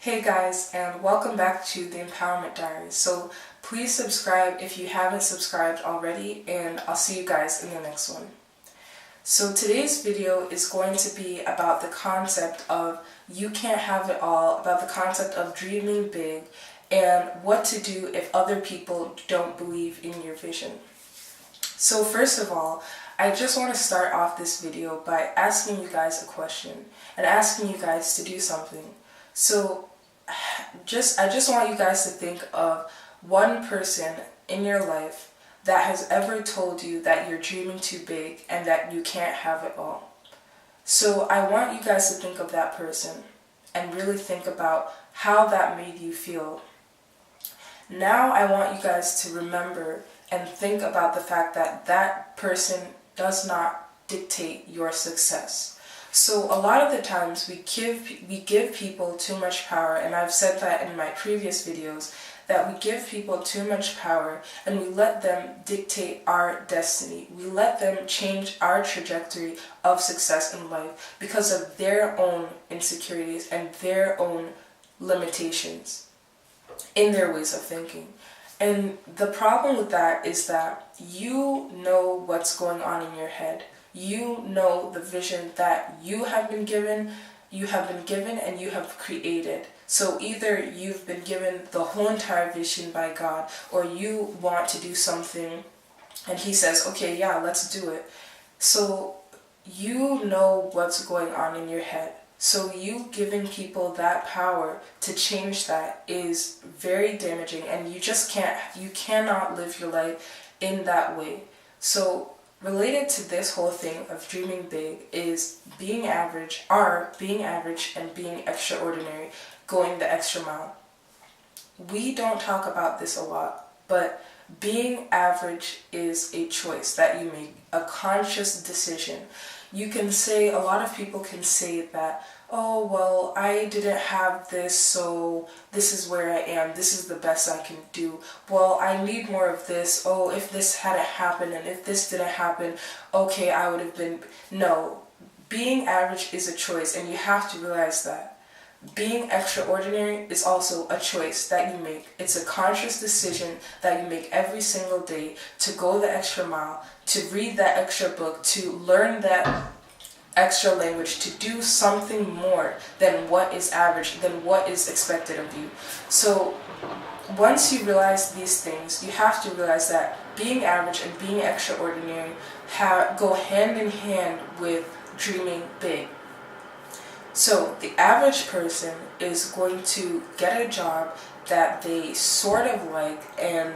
Hey guys, and welcome back to the Empowerment Diaries. So please subscribe if you haven't subscribed already, and I'll see you guys in the next one. So today's video is going to be about the concept of you can't have it all, about the concept of dreaming big, and what to do if other people don't believe in your vision. So first of all, I just want to start off this video by asking you guys a question and asking you guys to do something. So I just want you guys to think of one person in your life that has ever told you that you're dreaming too big and that you can't have it all. So I want you guys to think of that person and really think about how that made you feel. Now I want you guys to remember and think about the fact that that person does not dictate your success. So a lot of the times we give people too much power, and I've said that in my previous videos, that we give people too much power and we let them dictate our destiny. We let them change our trajectory of success in life because of their own insecurities and their own limitations in their ways of thinking. And the problem with that is that you know what's going on in your head. You know the vision that you have been given and you have created. So either you've been given the whole entire vision by God, or you want to do something and He says, okay, yeah, let's do it. So you know what's going on in your head. So you giving people that power to change that is very damaging, and you cannot live your life in that way. So related to this whole thing of dreaming big is being average and being extraordinary, going the extra mile. We don't talk about this a lot, but being average is a choice that you make, a conscious decision. You can say, a lot of people can say that, oh, well, I didn't have this, so this is where I am, this is the best I can do. Well, I need more of this, oh, if this hadn't happened and if this didn't happen, okay, I would have been... No, being average is a choice, and you have to realize that. Being extraordinary is also a choice that you make. It's a conscious decision that you make every single day to go the extra mile, to read that extra book, to learn that extra language, to do something more than what is average, than what is expected of you. So once you realize these things, you have to realize that being average and being extraordinary go hand in hand with dreaming big. So the average person is going to get a job that they sort of like, and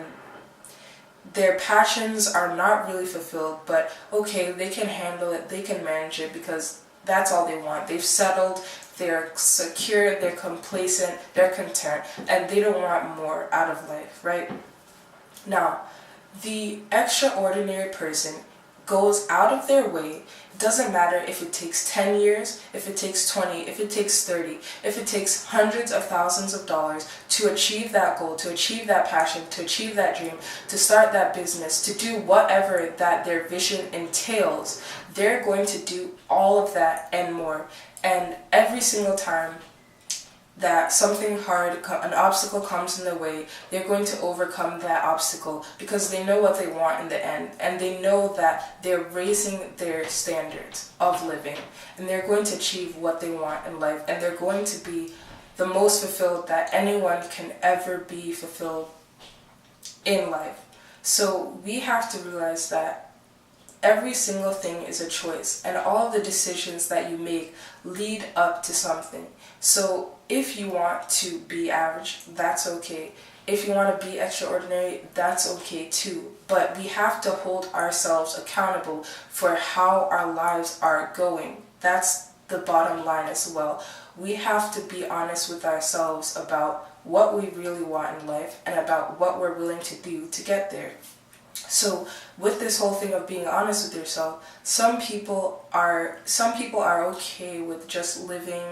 their passions are not really fulfilled, but okay, they can handle it, they can manage it because that's all they want. They've settled, they're secure, they're complacent, they're content, and they don't want more out of life, right? Now, the extraordinary person goes out of their way. It doesn't matter if it takes 10 years, if it takes 20, if it takes 30, if it takes hundreds of thousands of dollars to achieve that goal, to achieve that passion, to achieve that dream, to start that business, to do whatever that their vision entails. They're going to do all of that and more. And every single time that something hard, an obstacle comes in their way, they're going to overcome that obstacle because they know what they want in the end, and they know that they're raising their standards of living, and they're going to achieve what they want in life, and they're going to be the most fulfilled that anyone can ever be fulfilled in life. So we have to realize that every single thing is a choice, and all the decisions that you make lead up to something. So if you want to be average, that's okay. If you want to be extraordinary, that's okay too. But we have to hold ourselves accountable for how our lives are going. That's the bottom line as well. We have to be honest with ourselves about what we really want in life and about what we're willing to do to get there. So with this whole thing of being honest with yourself, some people are okay with just living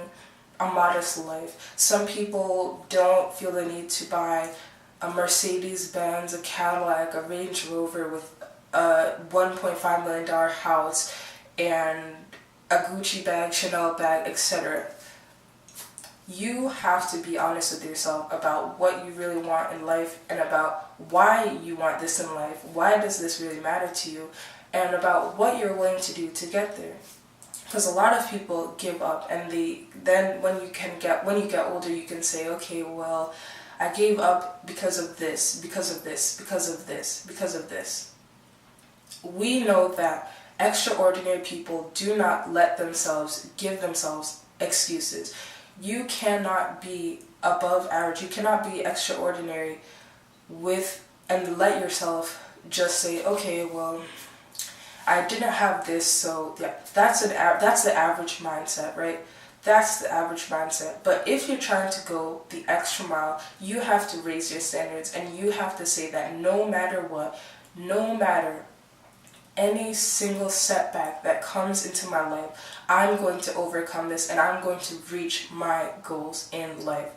a modest life. Some people don't feel the need to buy a Mercedes-Benz, a Cadillac, a Range Rover with a $1.5 million house and a Gucci bag, Chanel bag, etc. You have to be honest with yourself about what you really want in life, and about why you want this in life. Why does this really matter to you? And about what you're willing to do to get there. Because a lot of people give up, and then when you get older, you can say, okay, well, I gave up because of this, because of this, because of this, because of this. We know that extraordinary people do not give themselves excuses. You cannot be above average. You cannot be extraordinary and let yourself just say, okay, well, I didn't have this, so yeah, that's the average mindset, right? That's the average mindset. But if you're trying to go the extra mile, you have to raise your standards, and you have to say that no matter what, no matter any single setback that comes into my life, I'm going to overcome this, and I'm going to reach my goals in life.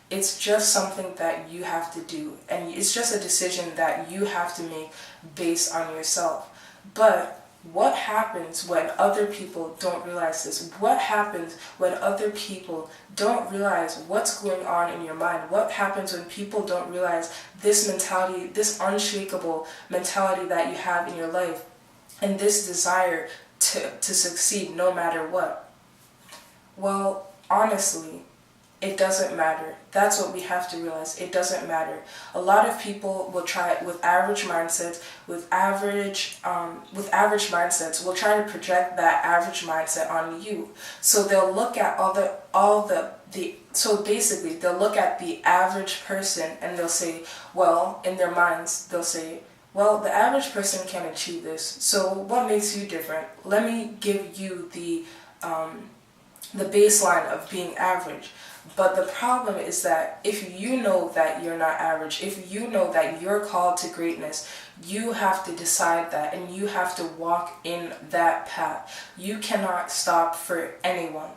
It's just something that you have to do, and it's just a decision that you have to make based on yourself. But what happens when other people don't realize this? What happens when other people don't realize what's going on in your mind? What happens when people don't realize this mentality, this unshakable mentality that you have in your life, and this desire to succeed no matter what? Well, honestly, it doesn't matter. That's what we have to realize. It doesn't matter. A lot of people will try with average mindsets, will try to project that average mindset on you. So they'll look at so basically they'll look at the average person, and they'll say, well, in their minds, they'll say, well, the average person can achieve this. So what makes you different? Let me give you the baseline of being average. But the problem is that if you know that you're not average, if you know that you're called to greatness, you have to decide that, and you have to walk in that path. You cannot stop for anyone,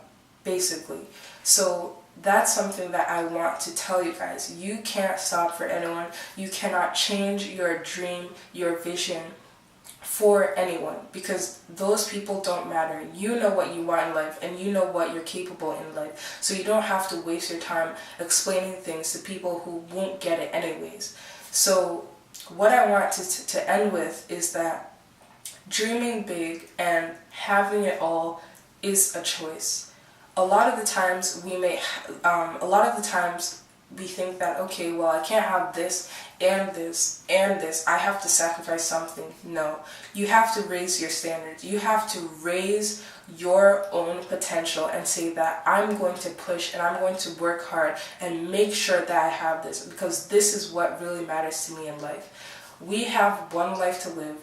basically. So that's something that I want to tell you guys. You can't stop for anyone. You cannot change your dream, your vision for anyone, because those people don't matter. You know what you want in life, and you know what you're capable in life. So you don't have to waste your time explaining things to people who won't get it anyways. So what I want to end with is that dreaming big and having it all is a choice. A lot of the times we think that, okay, well, I can't have this and this and this. I have to sacrifice something. No, you have to raise your standards. You have to raise your own potential and say that I'm going to push, and I'm going to work hard and make sure that I have this, because this is what really matters to me in life. We have one life to live,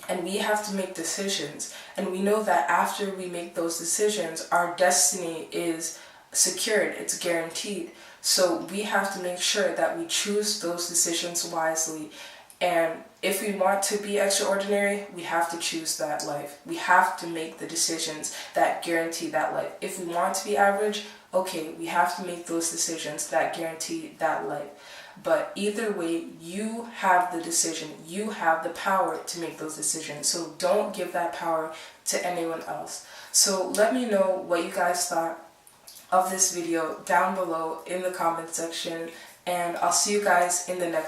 and we have to make decisions. And we know that after we make those decisions, our destiny is secured. It's guaranteed. So we have to make sure that we choose those decisions wisely. And if we want to be extraordinary, we have to choose that life. We have to make the decisions that guarantee that life. If we want to be average, okay, we have to make those decisions that guarantee that life. But either way, you have the decision. You have the power to make those decisions. So don't give that power to anyone else. So let me know what you guys thought of this video down below in the comment section, and I'll see you guys in the next